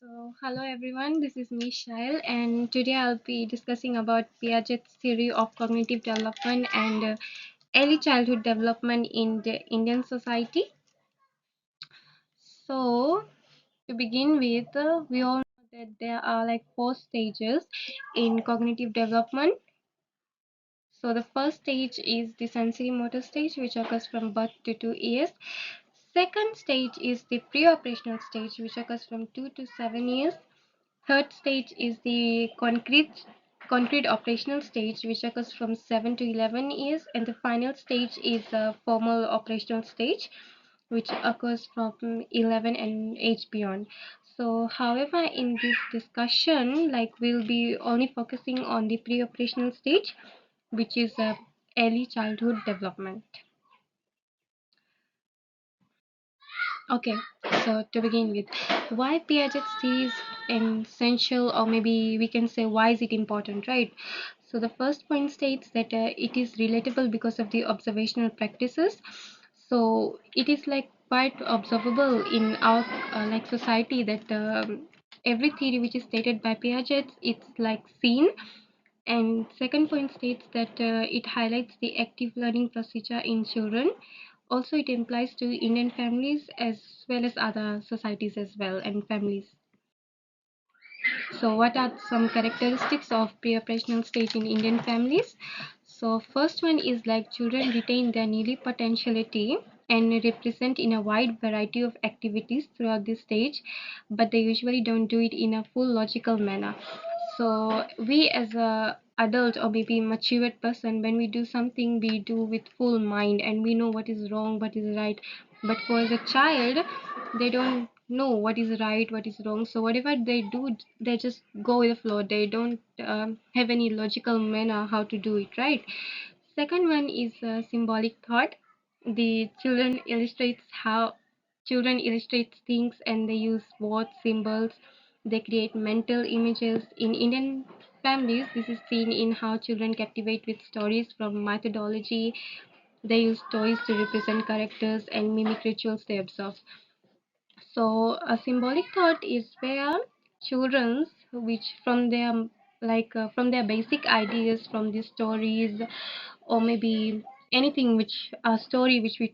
Hello everyone, this is Michelle, and today I'll be discussing about Piaget's theory of cognitive development and early childhood development in the Indian society. So, to begin with, we all know that there are like four stages in cognitive development. So, the first stage is the sensory motor stage, which occurs from birth to 2 years. Second stage is the pre-operational stage, which occurs from 2 to 7 years. Third stage is the concrete operational stage, which occurs from 7 to 11 years, and the final stage is a formal operational stage, which occurs from 11 and age beyond. So, however, in this discussion, like we'll be only focusing on the pre-operational stage, which is early childhood development. Okay, so to begin with, why Piaget's theory is essential, or maybe we can say why is it important, right? So the first point states that it is relatable because of the observational practices. So it is like quite observable in our like society that every theory which is stated by Piaget, it's like seen. And second point states that it highlights the active learning procedure in children. Also, it implies to Indian families as well as other societies as well and families. So, what are some characteristics of pre-operational stage in Indian families? So, first one is like children retain their nearly potentiality and represent in a wide variety of activities throughout this stage, but they usually don't do it in a full logical manner. So, we as a adult or maybe matured person, when we do something, we do with full mind and we know what is wrong, what is right. But for the child, they don't know what is right, what is wrong. So whatever they do, they just go with the flow. They don't have any logical manner how to do it, right? Second one is symbolic thought. The children illustrates things and they use words, symbols. They create mental images. In Indian families, this is seen in how children captivate with stories from methodology. They use toys to represent characters and mimic rituals they observe. So a symbolic thought is where children, which from their basic ideas from the stories, or maybe anything which a story which we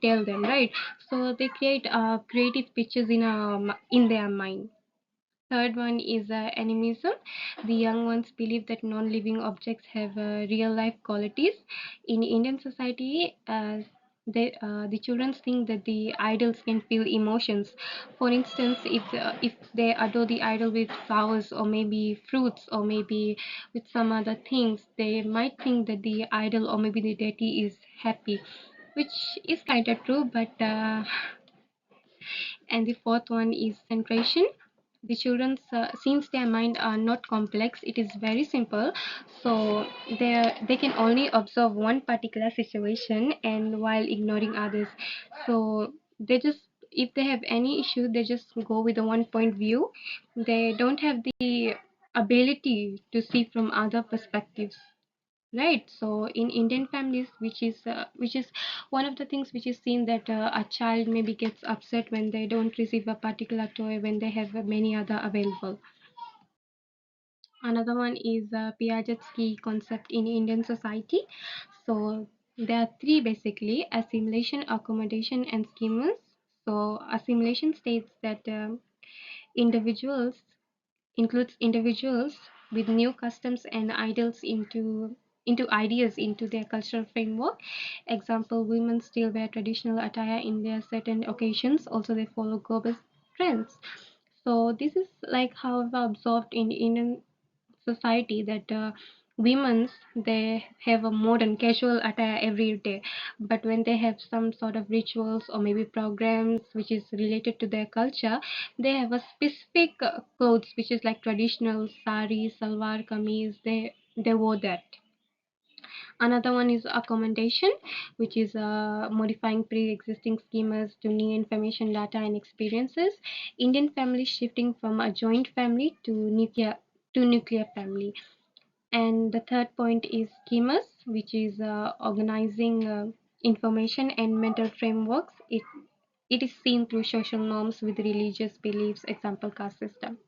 tell them, right? So they create creative pictures in their mind. Third one is animism. The young ones believe that non-living objects have real life qualities. In Indian society, the children think that the idols can feel emotions. For instance, if they adore the idol with flowers or maybe fruits or maybe with some other things, they might think that the idol or maybe the deity is happy, which is kind of true, but and the fourth one is centration. The children's since their mind are not complex, it is very simple. So they can only observe one particular situation and while ignoring others. So they just, if they have any issue, they just go with the one point view. They don't have the ability to see from other perspectives, right? So in Indian families, which is one of the things which is seen, that a child maybe gets upset when they don't receive a particular toy when they have many other available. Another one is Piaget's key concept in Indian society. So there are three basically: assimilation, accommodation, and schemas. So assimilation states that individuals includes individuals with new customs and ideas into their cultural framework. Example, women still wear traditional attire in their certain occasions. Also, they follow global trends. So this is like however absorbed in Indian society that women's they have a modern casual attire every day, but when they have some sort of rituals or maybe programs which is related to their culture, they have a specific clothes which is like traditional sari, salwar kameez. They wore that. Another one is accommodation, which is modifying pre-existing schemas to new information, data, and experiences. Indian families shifting from a joint family to nuclear family. And the third point is schemas, which is organizing information and mental frameworks. it is seen through social norms with religious beliefs, example caste system.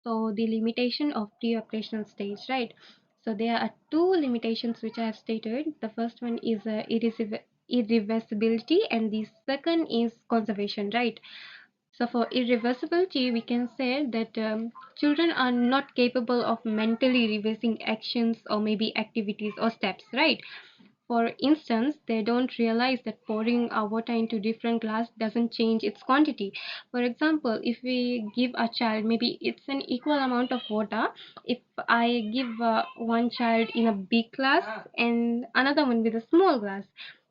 So the limitation of pre-operational stage, right? So there are two limitations which I have stated. The first one is irreversibility, and the second is conservation, right? So for irreversibility, we can say that children are not capable of mentally reversing actions or maybe activities or steps, right? For instance, they don't realize that pouring our water into different glass doesn't change its quantity. For example, if we give a child, maybe it's an equal amount of water. If I give one child in a big glass and another one with a small glass,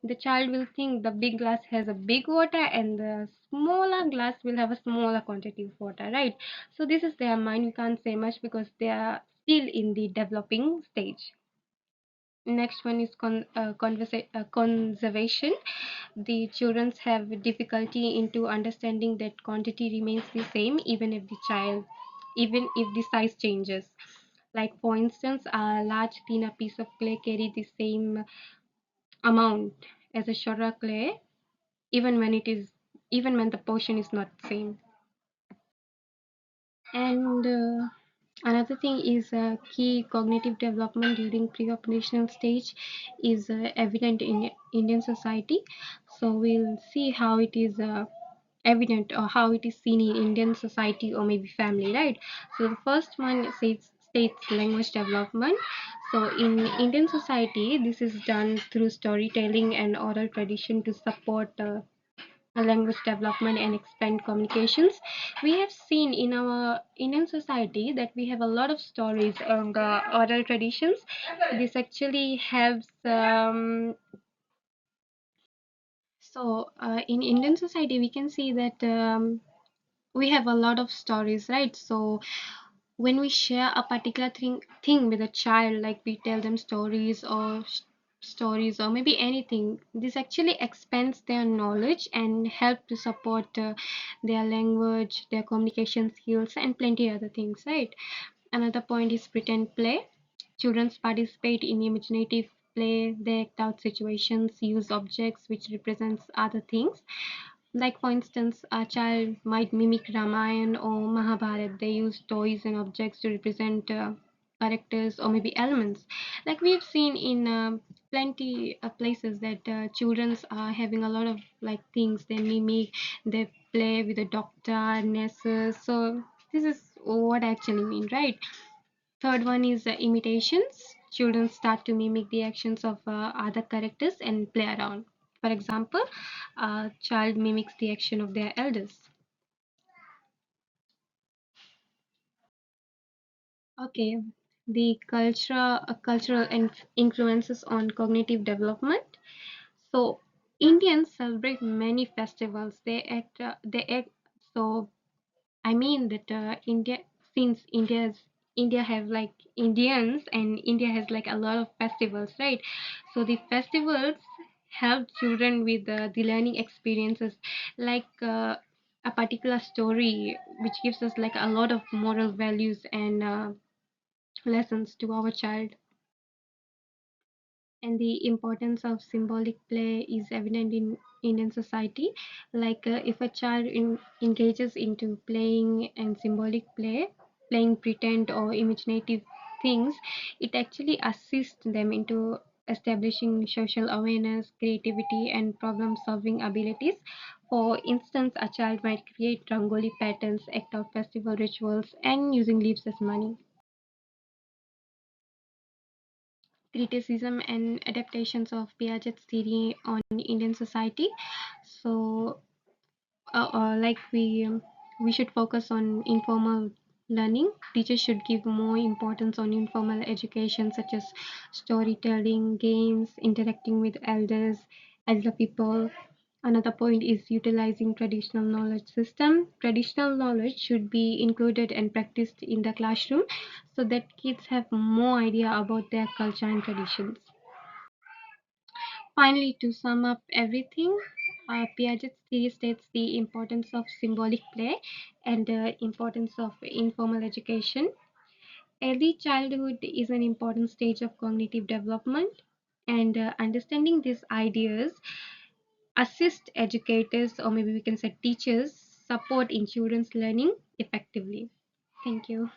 the child will think the big glass has a big water and the smaller glass will have a smaller quantity of water, right? So this is their mind. We can't say much because they are still in the developing stage. Next one is conservation. The children have difficulty into understanding that quantity remains the same even if the size changes. Like for instance, a large thinner piece of clay carry the same amount as a shorter clay, even when it is even when the portion is not same. And another thing is key cognitive development during pre-operational stage is evident in Indian society. So we'll see how it is evident or how it is seen in Indian society or maybe family, right? So the first one states language development. So in Indian society, this is done through storytelling and oral tradition to support language development and expand communications. We have seen in our Indian society that we have a lot of stories and oral traditions. This actually helps. In Indian society, we can see that we have a lot of stories, right? So when we share a particular thing with a child, like we tell them stories or maybe anything, this actually expands their knowledge and help to support their language, their communication skills, and plenty other things, right? Another point is pretend play. Children participate in imaginative play. They act out situations, use objects which represents other things. Like for instance, a child might mimic Ramayana or Mahabharata. They use toys and objects to represent characters or maybe elements. Like we've seen in plenty of places that children are having a lot of like things they mimic. They play with the doctor, nurses. So this is what I actually mean, right? Third one is imitations. Children start to mimic the actions of other characters and play around. For example, a child mimics the action of their elders. Okay, the cultural influences on cognitive development. So Indians celebrate many festivals. They act. So I mean that since India have like Indians and India has like a lot of festivals, right? So the festivals help children with the learning experiences, like a particular story which gives us like a lot of moral values and lessons to our child. And the importance of symbolic play is evident in Indian society. Like if a child engages into playing and symbolic play, playing pretend or imaginative things, it actually assists them into establishing social awareness, creativity, and problem solving abilities. For instance, a child might create rangoli patterns, act out festival rituals, and using leaves as money. Criticism and adaptations of Piaget's theory on Indian society. So, like we should focus on informal learning. Teachers should give more importance on informal education, such as storytelling, games, interacting with elders, elder people. Another point is utilizing traditional knowledge system. Traditional knowledge should be included and practiced in the classroom so that kids have more idea about their culture and traditions. Finally, to sum up everything, Piaget's theory states the importance of symbolic play and the importance of informal education. Early childhood is an important stage of cognitive development, and understanding these ideas assist educators, or maybe we can say teachers, support in children's learning effectively. Thank you.